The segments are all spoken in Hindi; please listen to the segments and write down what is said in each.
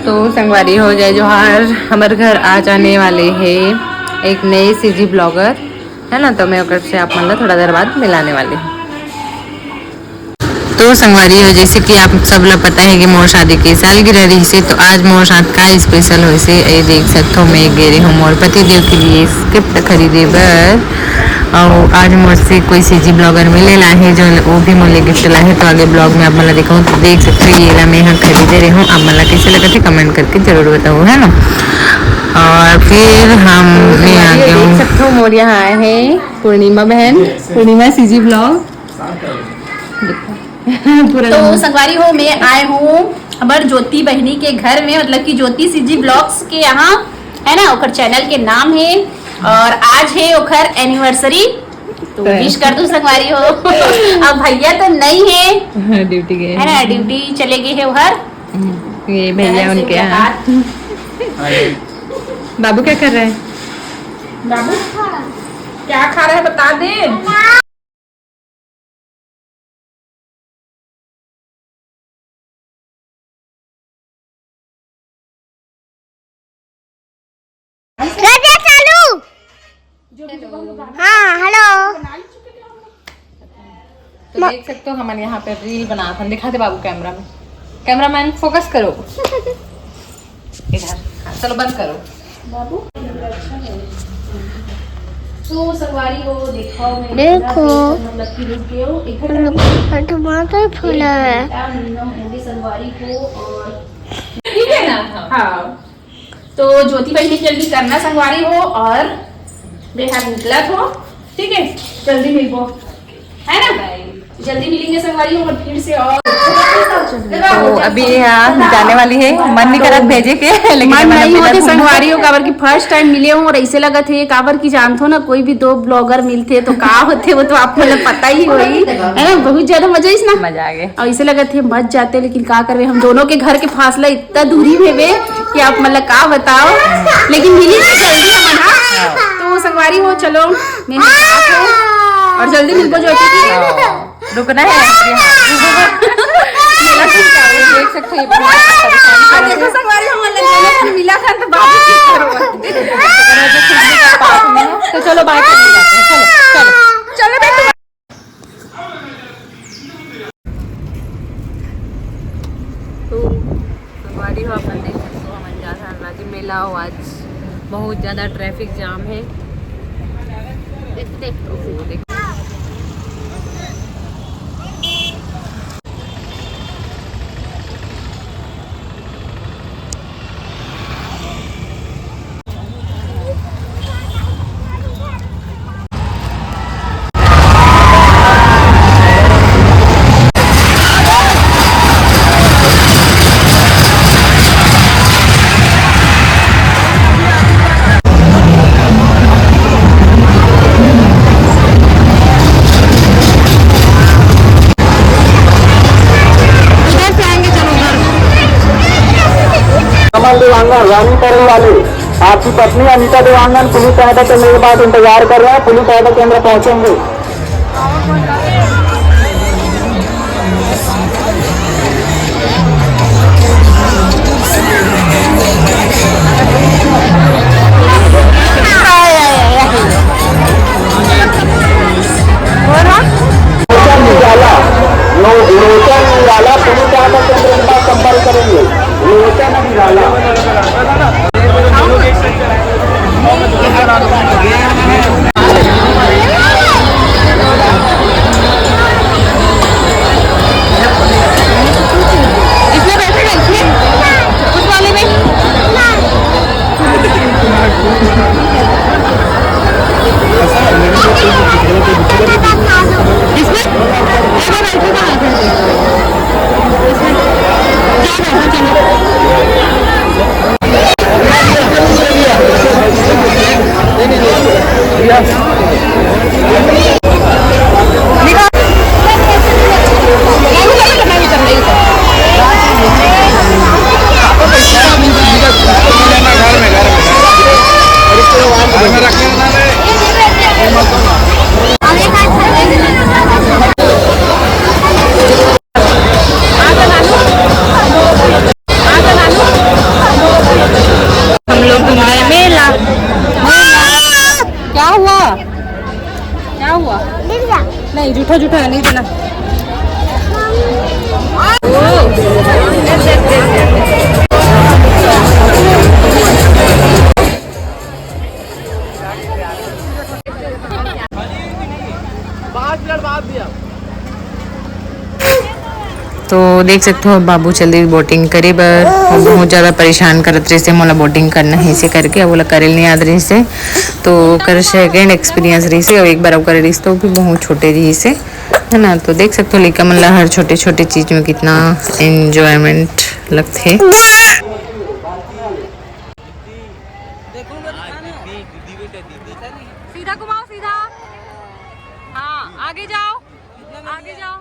तो संगवारी हो जाए जोहार हमारे घर आ जाने वाले हैं एक नए सीजी ब्लॉगर है ना, तो मैं ओकर से आप मतलब थोड़ा देर बाद मिलाने वाली हूँ। तो संगवारी हो जैसे कि आप सब लोग पता है कि मोर शादी की सालगिरह रही से, तो आज मोर शादी का स्पेशल हो से ये देख सकते हो मैं गे रही हूँ मोर पति देव के लिए गिफ्ट खरीदे बर। और आज मुझसे कोई सीजी ब्लॉगर मिले ला है जो वो भी मुझे गिफ्ट ला है, तो आगे ब्लॉग में आप मतलब दिखाऊँ तो देख सकते हो ये ला मैं यहाँ खरीदे रही हूँ। आप मतलब कैसे लगा थे कमेंट करके जरूर बताओ है ना। और फिर हम मैं आ गया हूँ, देख सकते हो मोर यहाँ आए हैं पूर्णिमा बहन, पूर्णिमा सीजी ब्लॉग। तो संगवारी हो मैं आए हूँ हमारे ज्योति बहनी के घर में, मतलब कि ज्योति सीजी ब्लॉग्स के यहाँ है ना, ओकर चैनल के नाम है और आज है ओकर एनिवर्सरी, तो विश कर दूं संगवारी हो। अब भैया तो नहीं है, ड्यूटी गए है ना, ड्यूटी चले गए है उधर। ये भैया उनके यहाँ। बाबू क्या कर रहा है? बाबू क्या खा रहा है बता दे। हाँ हेलो। तो देख सकते हो हमारे यहाँ पे रील बना था, दिखाते बाबू कैमरा में, कैमरामैन फोकस करो इधर, चलो बंद करो बाबू। तो संगवारी हो देखो टमाटर फूला है संगवारी को, और ठीक है ना। हाँ तो ज्योति बहनी जल्दी करना संगवारी हो और बेहद निकला हो, ठीक है जल्दी मिलो है ना, जल्दी मिलेंगे संगवारी हो और फिर से। और तो अभी यहाँ जाने वाली है, मन नहीं करत भेजे के लेकिन मन नहीं होते संगवारी हो काबर की फर्स्ट टाइम मिले हूँ और ऐसे लगा थे काबर की जानते हो ना कोई भी दो ब्लॉगर मिलते तो का होते वो तो आपको मतलब पता ही होगी है ना, बहुत ज्यादा मजा इस ना, मजा आ गया और ऐसे लगा थे मच जाते, लेकिन का करवे हम दोनों के घर के फासला इतना दूरी में वे कि आप मतलब का बताओ, लेकिन मिली ना जल्दी हमारा। तो संगवारी हो चलो मैं और जल्दी मिलको ज्योति की, रुकना है देख सकते हो देखो संगवारी हम मतलब मिला था तो बात की करो तो चलो बाय करने जाते हैं, चलो चलो चलो बेटा। तो संगवारी हो अपन देख सकते हो हमारे जहाँ मेला हो, आज बहुत ज़्यादा ट्रैफिक जाम है। देखो देवांगन रानी करने वाली आपकी पत्नी अनीता देवांगन पुलिस सहायता केंद्र के पास इंतजार कर रहे हैं, पुलिस सहायता केंद्र पहुंचेंगे। लोचन निराला पुलिस सहायता केंद्र के पास संपर्क करेंगे। लोचन निराला इसमें बैठे इसमें उस वाले में इसमें क्या हुआ? क्या हुआ? नहीं, जूठा जूठा नहीं देना। तो देख सकते हो बाबू चली बोटिंग करे बर बहुत ज़्यादा परेशान करत रही से मोला बोटिंग करना है से करके अब बोला करे नहीं याद रही से तो कर सेकेंड एक्सपीरियंस रही से और एक बार कर रही तो भी बहुत छोटे रही से है ना। तो देख सकते हो लेकिन मतलब हर छोटे छोटे चीज़ में कितना एंजॉयमेंट लगते है। सीधा घुमाओ, सीधा। हाँ, आगे जाओ, आगे जाओ।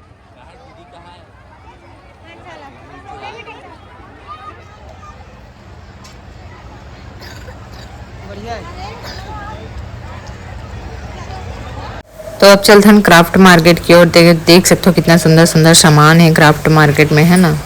तो अब चलते हैं क्राफ्ट मार्केट की ओर। देख सकते हो कितना सुंदर सुंदर सामान है क्राफ्ट मार्केट में, है ना।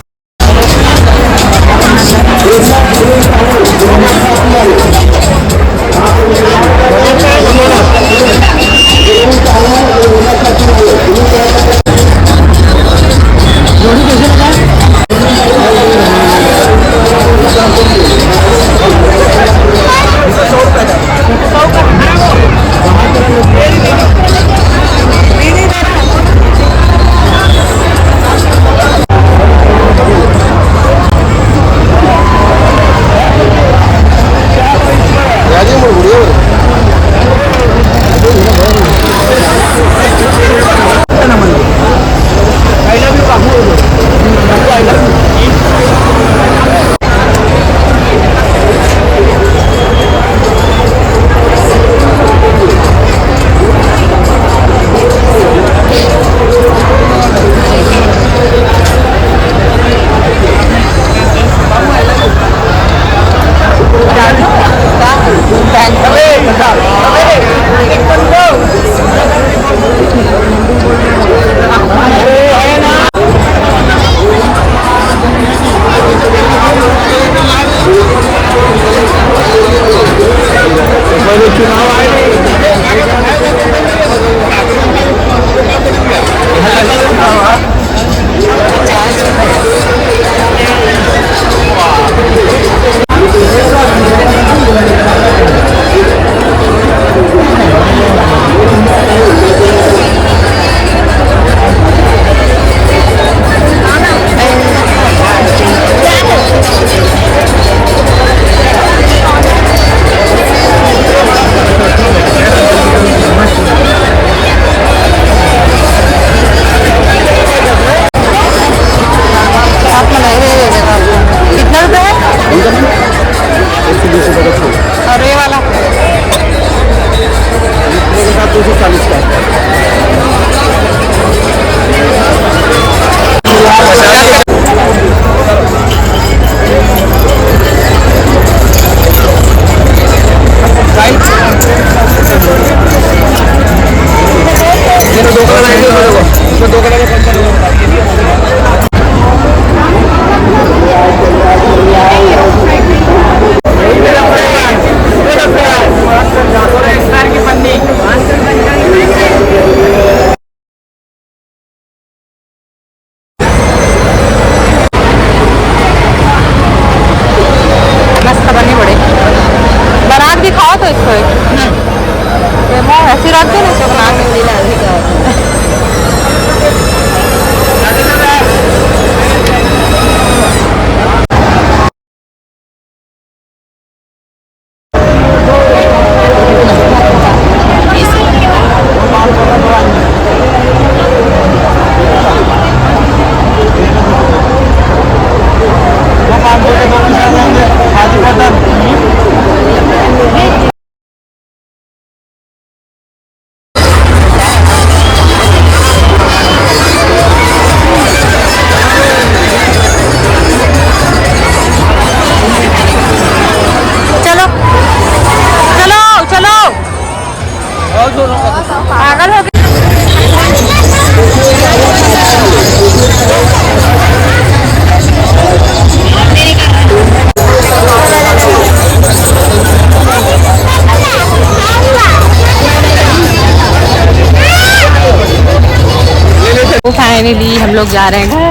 फाइनली हम लोग जा रहे हैं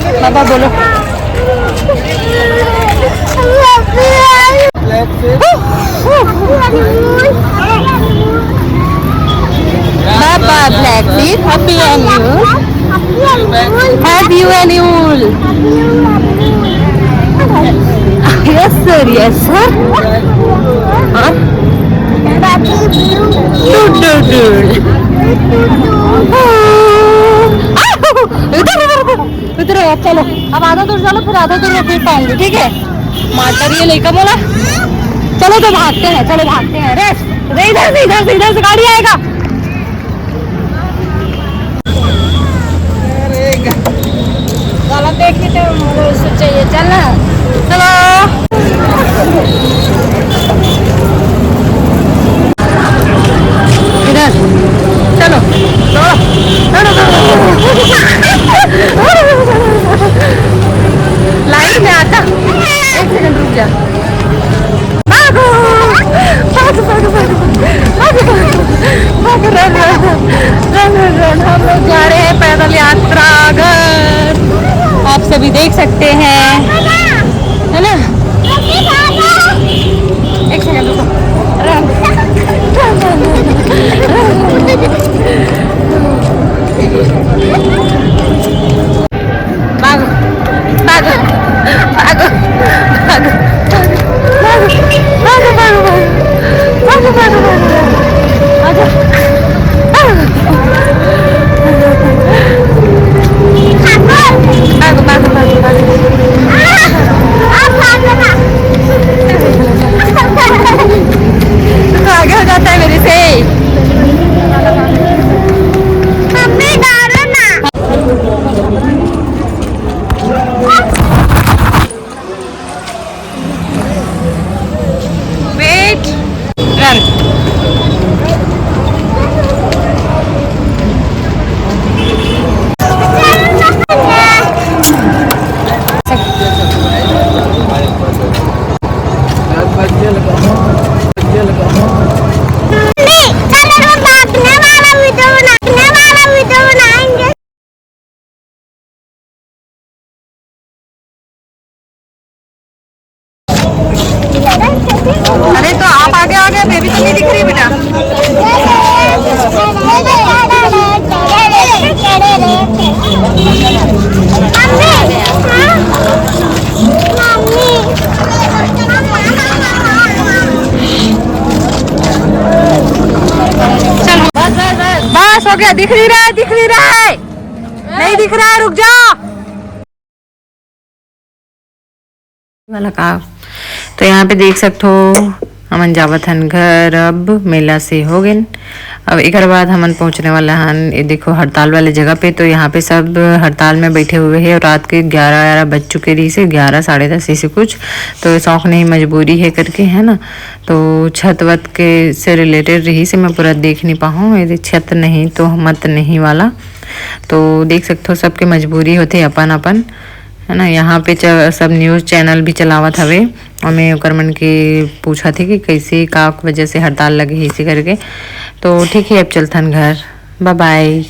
घर। बाबा बोलो। बाबा ब्लैकफीट हैप्पी एनुअल यस सर इधर चलो अब आधा दूर चलो फिर आधा दूर फिर पाऊंगी ठीक है। माटर ये लेकर बोला चलो तो भागते हैं रेस इधर से गाड़ी आएगा। गलत देखी तो चाहिए चलना चलो। इधर चलो लाइन में आता 1 सेकंड रुक जा। हम लोग जा रहे हैं पैदल यात्रा घर, आप सभी देख सकते हैं है ना। 1 सेकंड रुको। भागो भागो भागो भागो तो आगे हो जाता है मेरे से। वेट रन अरे तो आप आगे आ गए, बेबी तो नहीं दिख रही बेटा। चलो बस हो गया। दिख नहीं रहा है नहीं दिख रहा है, रुक जाओ वाला का। तो यहाँ पे देख सकते हो हमन जावत हन घर। अब मेला से हो गए, अब एक बाद हमन पहुँचने वाला हन ये देखो हड़ताल वाले जगह पे। तो यहाँ पे सब हड़ताल में बैठे हुए हैं और रात के 11 बज चुके रही से 11 साढ़े 10 ऐसे कुछ। तो शौक नहीं मजबूरी है करके है ना। तो छत वत के से रिलेटेड रही से मैं पूरा देख नहीं पाऊँ, यदि छत नहीं तो मत नहीं वाला। तो देख सकते हो सबके मजबूरी होते अपन अपन है ना। यहाँ पे सब न्यूज़ चैनल भी चलावत हवे और मैं ओकर मन के पूछा थी कि कैसे का वजह से हड़ताल लगे इसी करके। तो ठीक है अब चलथन घर, बाय बाय।